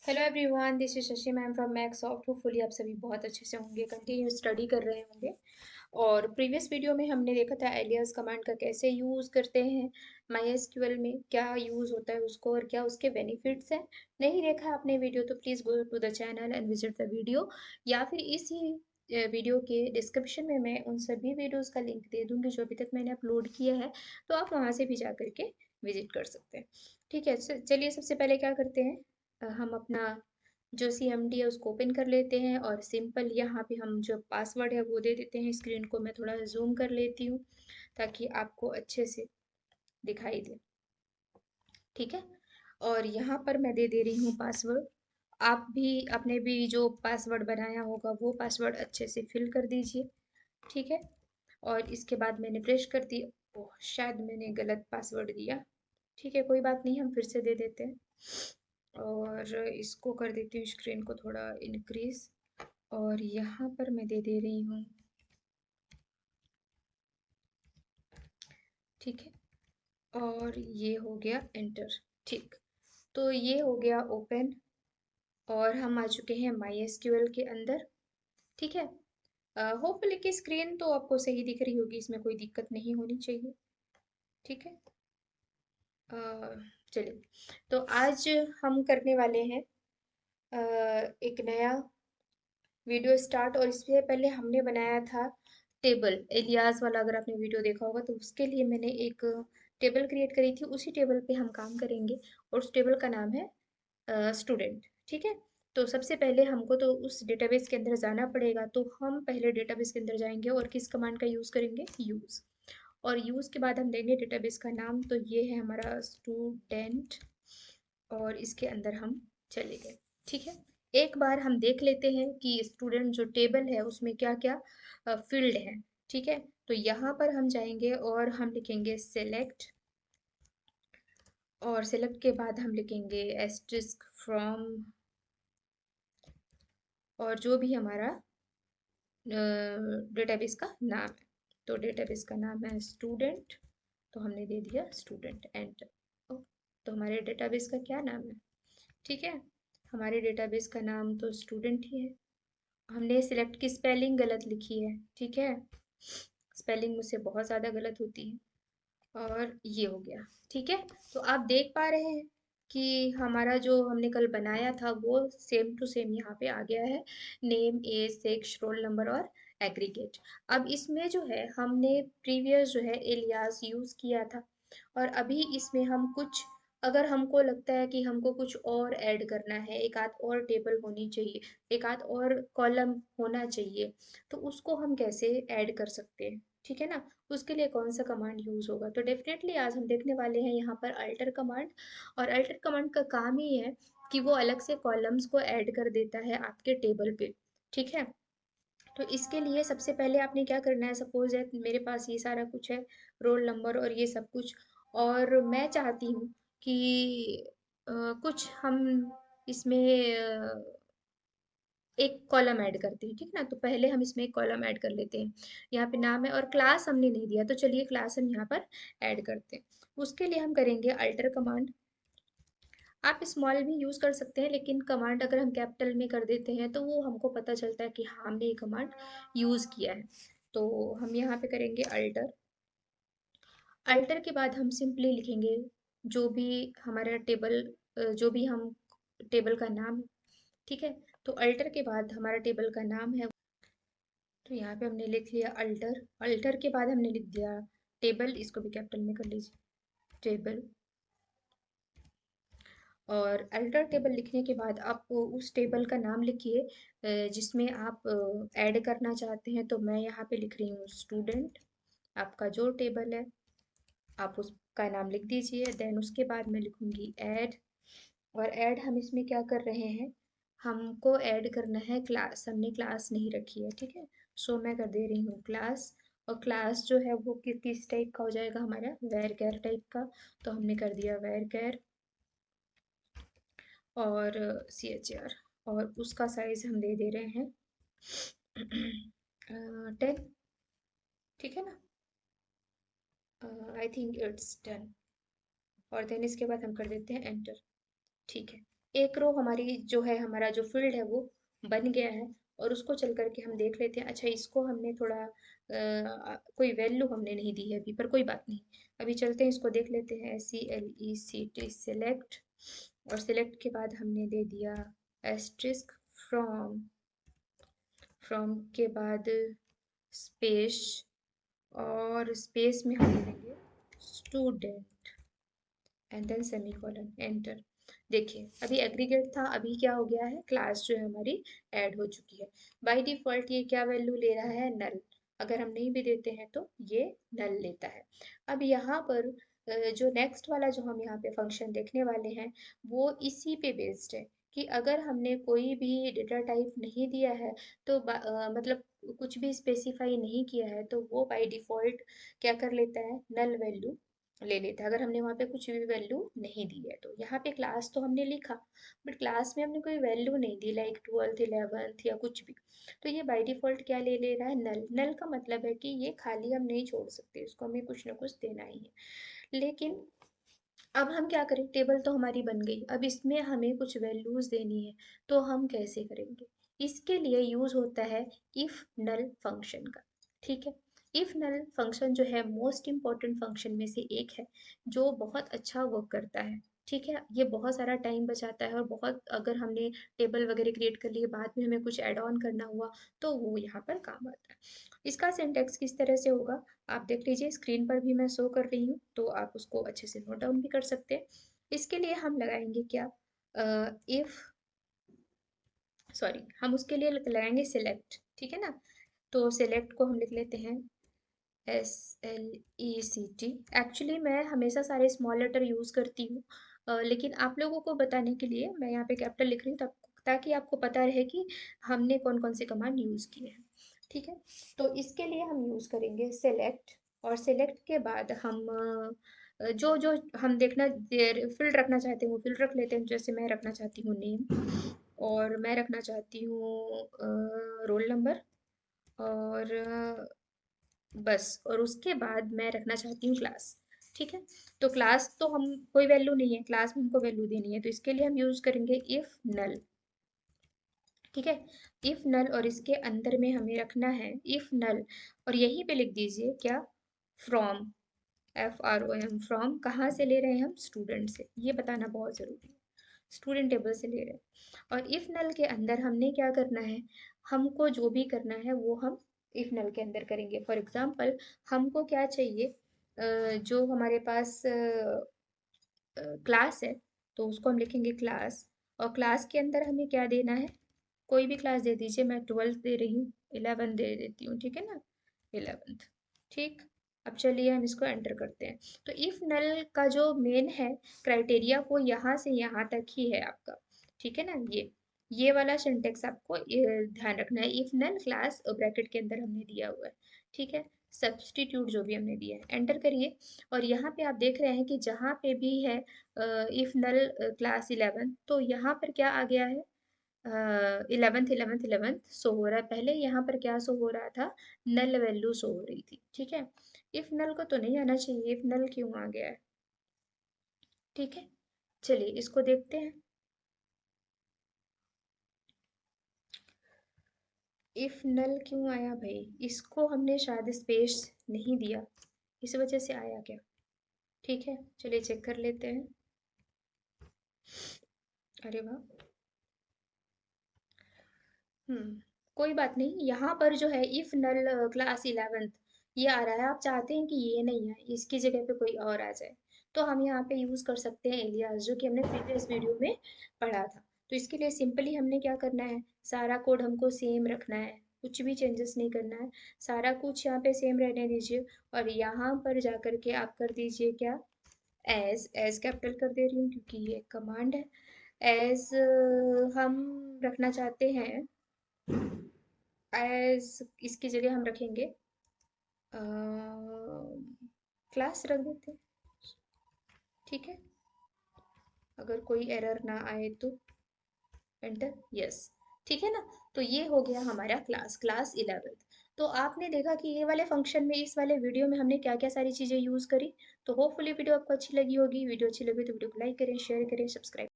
Hello everyone, this is Shashi ma'am from Maxsoft. Hopefully आप सभी बहुत अच्छे से होंगे, कंटिन्यू स्टडी कर रहे होंगे। और प्रीवियस वीडियो में हमने देखा था एलियास कमांड का कैसे यूज़ करते हैं माई एसक्यूएल में, क्या यूज़ होता है उसको और क्या उसके बेनिफिट्स हैं। नहीं देखा आपने वीडियो तो please go to the channel and visit the video, या फिर इसी वीडियो के डिस्क्रिप्शन में मैं उन सभी वीडियोस का लिंक दे दूंगी जो अभी तक मैंने अपलोड किया है, तो आप वहाँ से भी जा करके विजिट कर सकते हैं। ठीक है, चलिए सबसे पहले क्या करते हैं, हम अपना जो CMD है उसको ओपन कर लेते हैं और सिंपल यहाँ पे हम जो पासवर्ड है वो दे देते हैं। स्क्रीन को मैं थोड़ा जूम कर लेती हूँ ताकि आपको अच्छे से दिखाई दे। ठीक है, और यहाँ पर मैं दे दे रही हूँ पासवर्ड। आप भी अपने भी जो पासवर्ड बनाया होगा वो पासवर्ड अच्छे से फिल कर दीजिए। ठीक है, और इसके बाद मैंने प्रेस कर दी। ओह, शायद मैंने गलत पासवर्ड दिया। ठीक है, कोई बात नहीं, हम फिर से दे देते हैं और इसको कर देती हूँ स्क्रीन को थोड़ा इंक्रीज। और यहाँ पर मैं दे दे रही हूँ। ठीक है, और ये हो गया एंटर। ठीक, तो ये हो गया ओपन और हम आ चुके हैं माई एसक्यूएल के अंदर। ठीक है, होपफुली की स्क्रीन तो आपको सही दिख रही होगी, इसमें कोई दिक्कत नहीं होनी चाहिए। ठीक है, अ, चलिए, तो आज हम करने वाले हैं एक नया वीडियो स्टार्ट। और इससे पहले हमने बनाया था टेबल एलियास वाला, अगर आपने वीडियो देखा होगा तो उसके लिए मैंने एक टेबल क्रिएट करी थी। उसी टेबल पे हम काम करेंगे और उस टेबल का नाम है स्टूडेंट। ठीक है, तो सबसे पहले हमको तो उस डेटाबेस के अंदर जाना पड़ेगा, तो हम पहले डेटाबेस के अंदर जाएंगे और किस कमांड का यूज़ करेंगे, यूज़। और यूज़ के बाद हम देंगे डेटाबेस का नाम, तो ये है हमारा स्टूडेंट, और इसके अंदर हम चले गए। ठीक है, एक बार हम देख लेते हैं कि स्टूडेंट जो टेबल है उसमें क्या क्या फील्ड है। ठीक है, तो यहाँ पर हम जाएंगे और हम लिखेंगे सेलेक्ट, और सेलेक्ट के बाद हम लिखेंगे एस्ट्रिस्क फ्रॉम, और जो भी हमारा डेटाबेस का नाम है। तो डेटाबेस का नाम है स्टूडेंट, तो हमने दे दिया स्टूडेंट एंटर। तो हमारे डेटाबेस का क्या नाम है, ठीक है, हमारे डेटाबेस का नाम तो स्टूडेंट ही है। हमने सिलेक्ट की स्पेलिंग गलत लिखी है। ठीक है, स्पेलिंग मुझसे बहुत ज़्यादा गलत होती है। और ये हो गया। ठीक है, तो आप देख पा रहे हैं कि हमारा जो हमने कल बनाया था वो सेम टू सेम यहाँ पे आ गया है। Name, age, sex, roll number और एग्रीगेट। अब इसमें जो है हमने प्रीवियस जो है एलियास यूज़ किया था, और अभी इसमें हम कुछ, अगर हमको लगता है कि हमको कुछ और ऐड करना है, एक आध और टेबल होनी चाहिए, एक आध और कॉलम होना चाहिए, तो उसको हम कैसे ऐड कर सकते हैं। ठीक है ना, उसके लिए कौन सा कमांड यूज होगा, तो डेफिनेटली आज हम देखने वाले हैं यहाँ पर अल्टर कमांड। और अल्टर कमांड का काम ही है कि वो अलग से कॉलम्स को ऐड कर देता है आपके टेबल पे। ठीक है, तो इसके लिए सबसे पहले आपने क्या करना है, सपोज है मेरे पास ये सारा कुछ है, रोल नंबर और ये सब कुछ, और मैं चाहती हूँ कि कुछ हम इसमें एक कॉलम ऐड करते हैं। ठीक ना, तो पहले हम इसमें एक कॉलम ऐड कर लेते हैं। यहाँ पे नाम है और क्लास हमने नहीं दिया, तो चलिए क्लास हम यहाँ पर ऐड करते हैं। उसके लिए हम करेंगे अल्टर कमांड। आप स्मॉल भी यूज कर सकते हैं, लेकिन कमांड अगर हम कैपिटल में कर देते हैं तो वो हमको पता चलता है कि हाँ हमने ये कमांड यूज किया है। तो हम यहाँ पे करेंगे अल्टर। अल्टर के बाद हम सिंपली लिखेंगे जो भी हमारा टेबल, जो भी हम टेबल का नाम। ठीक है, तो अल्टर के बाद हमारा टेबल का नाम है, तो यहाँ पे हमने लिख लिया अल्टर। अल्टर के बाद हमने लिख दिया टेबल, इसको भी कैपिटल में कर लीजिए, टेबल। और अल्टर टेबल लिखने के बाद आप उस टेबल का नाम लिखिए जिसमें आप ऐड करना चाहते हैं। तो मैं यहाँ पे लिख रही हूँ स्टूडेंट। आपका जो टेबल है आप उसका नाम लिख दीजिए। देन उसके बाद मैं लिखूंगी ऐड। और ऐड हम इसमें क्या कर रहे हैं, हमको ऐड करना है क्लास, हमने क्लास नहीं रखी है। ठीक है, सो मैं कर दे रही हूँ क्लास। और क्लास जो है वो किस टाइप का हो जाएगा, हमारा वेर कैर टाइप का, तो हमने कर दिया वेर कैर। और CHR, और उसका साइज हम दे दे रहे हैं 10। ठीक है ना, आई थिंक इट्स 10। और देन इसके बाद हम कर देते हैं एंटर। ठीक है, एक रो हमारी जो है, हमारा जो फील्ड है वो बन गया है, और उसको चल करके हम देख लेते हैं। अच्छा, इसको हमने थोड़ा कोई वैल्यू हमने नहीं दी है अभी, पर कोई बात नहीं। अभी चलते हैं, इसको देख लेते हैं। SELECT, सेलेक्ट, और सेलेक्ट के बाद हमने दे दिया एस्ट्रिस्क फ्रॉम, फ्रॉम के बाद स्पेस, और स्पेस में हम देंगे student, and then semicolon, enter. देखिए अभी एग्रीगेट था, अभी क्या हो गया है, क्लास जो है हमारी ऐड हो चुकी है। बाय डिफॉल्ट ये क्या वैल्यू ले रहा है, नल। अगर हम नहीं भी देते हैं तो ये नल लेता है। अब यहाँ पर जो नेक्स्ट वाला जो हम यहाँ पे फंक्शन देखने वाले हैं, वो इसी पे बेस्ड है कि अगर हमने कोई भी डेटा टाइप नहीं दिया है, तो मतलब कुछ भी स्पेसिफाई नहीं किया है, तो वो बाय डिफॉल्ट क्या कर लेता है, नल वैल्यू ले लेते हैं, अगर हमने वहाँ पे कुछ भी वैल्यू नहीं दी है। तो यहाँ पे क्लास तो हमने लिखा, बट क्लास में हमने कोई वैल्यू नहीं दी, लाइक 12th 11th या कुछ भी। तो ये बाय डिफॉल्ट क्या ले ले रहा है, नल। नल का मतलब है कि ये खाली हम नहीं छोड़ सकते, इसको हमें कुछ ना कुछ देना ही है। लेकिन अब हम क्या करें, टेबल तो हमारी बन गई, अब इसमें हमें कुछ वैल्यूज देनी है, तो हम कैसे करेंगे। इसके लिए यूज होता है इफ नल फंक्शन का। ठीक है, इफ नल फंक्शन जो है मोस्ट इंपॉर्टेंट फंक्शन में से एक है, जो बहुत अच्छा वर्क करता है। ठीक है, ये बहुत सारा टाइम बचाता है, और बहुत, अगर हमने टेबल वगैरह क्रिएट कर लिए, बाद में हमें कुछ ऐड ऑन करना हुआ, तो वो यहाँ पर काम आता है। इसका सिंटेक्स किस तरह से होगा, आप देख लीजिए, स्क्रीन पर भी मैं शो कर रही हूँ, तो आप उसको अच्छे से नोट डाउन भी कर सकते हैं। इसके लिए हम लगाएंगे क्या, इफ, सॉरी, हम उसके लिए लगाएंगे सिलेक्ट। ठीक है ना, तो सिलेक्ट को हम लिख लेते हैं SLECT। एक्चुअली मैं हमेशा सारे स्मॉल लेटर यूज करती हूँ, लेकिन आप लोगों को बताने के लिए मैं यहाँ पे कैपिटल लिख रही हूँ, ताकि आपको पता रहे कि हमने कौन कौन से कमांड यूज किए हैं। ठीक है, तो इसके लिए हम यूज करेंगे सेलेक्ट, और सेलेक्ट के बाद हम जो जो हम देखना फील्ड रखना चाहते हैं वो फील्ड रख लेते हैं। जैसे मैं रखना चाहती हूँ नेम, और मैं रखना चाहती हूँ रोल नंबर, और बस, और उसके बाद मैं रखना चाहती हूँ क्लास। ठीक है, तो क्लास तो हम, कोई वैल्यू नहीं है क्लास में, हमको वैल्यू देनी है, तो इसके लिए हम यूज करेंगे इफ नल। ठीक है, इफ नल, और इसके अंदर में हमें रखना है इफ नल, और यहीं पे लिख दीजिए क्या, फ्रॉम, FROM, फ्रॉम कहाँ से ले रहे हैं हम, स्टूडेंट से, ये बताना बहुत जरूरी है, स्टूडेंट टेबल से ले रहे हैं। और इफ नल के अंदर हमने क्या करना है, हमको जो भी करना है वो हम इफ नल के अंदर करेंगे। फॉर एग्जाम्पल, हमको क्या चाहिए, जो हमारे पास क्लास है, तो उसको हम लिखेंगे क्लास, और क्लास के अंदर हमें क्या देना है, कोई भी क्लास दे दीजिए, मैं 12th दे रही हूँ, 11 दे देती हूँ, ठीक है ना, 11th। ठीक, अब चलिए हम इसको एंटर करते हैं। तो इफ नल का जो मेन है क्राइटेरिया, वो यहाँ से यहाँ तक ही है आपका। ठीक है ना, ये वाला सिंटेक्स आपको ध्यान रखना है, इफ नल क्लास ब्रैकेट के अंदर हमने दिया हुआ है। ठीक है, सब्सटीट्यूट जो भी हमने दिया है, एंटर करिए। और यहाँ पे आप देख रहे हैं कि जहाँ पे भी है इफ नल क्लास 11, तो यहाँ पर क्या आ गया है, 11th 11th 11th शो हो रहा है। पहले यहाँ पर क्या शो हो रहा था, नल वैल्यू शो हो रही थी। ठीक है, इफ नल को तो नहीं आना चाहिए, इफ नल क्यों आ गया है। ठीक है, चलिए इसको देखते हैं। इफ नल क्यों आया भाई, इसको हमने शायद स्पेस नहीं दिया, इस वजह से आया क्या। ठीक है, चलिए चेक कर लेते हैं। अरे वाह, कोई बात नहीं, यहाँ पर जो है इफ नल क्लास 11th ये आ रहा है, आप चाहते हैं कि ये नहीं है, इसकी जगह पे कोई और आ जाए, तो हम यहाँ पे यूज कर सकते हैं एलियास, जो कि हमने प्रीवियस वीडियो में पढ़ा था। तो इसके लिए सिंपली हमने क्या करना है, सारा कोड हमको सेम रखना है, कुछ भी चेंजेस नहीं करना है, सारा कुछ यहाँ पे सेम रहने दीजिए। और यहाँ पर जा के आप कर दीजिए क्या, एज कैपिटल कर दे रही हूँ क्योंकि ये कमांड है। एज हम रखना चाहते हैं, एज इसकी जगह हम रखेंगे क्लास रख देते हैं। ठीक है, अगर कोई एरर ना आए तो एंटर, यस। ठीक है ना, तो ये हो गया हमारा क्लास 11th। तो आपने देखा कि ये वाले फंक्शन में, इस वाले वीडियो में हमने क्या क्या सारी चीजें यूज करी। तो होपफुली वीडियो आपको अच्छी लगी होगी। वीडियो अच्छी लगी तो वीडियो को लाइक करें, शेयर करें, सब्सक्राइब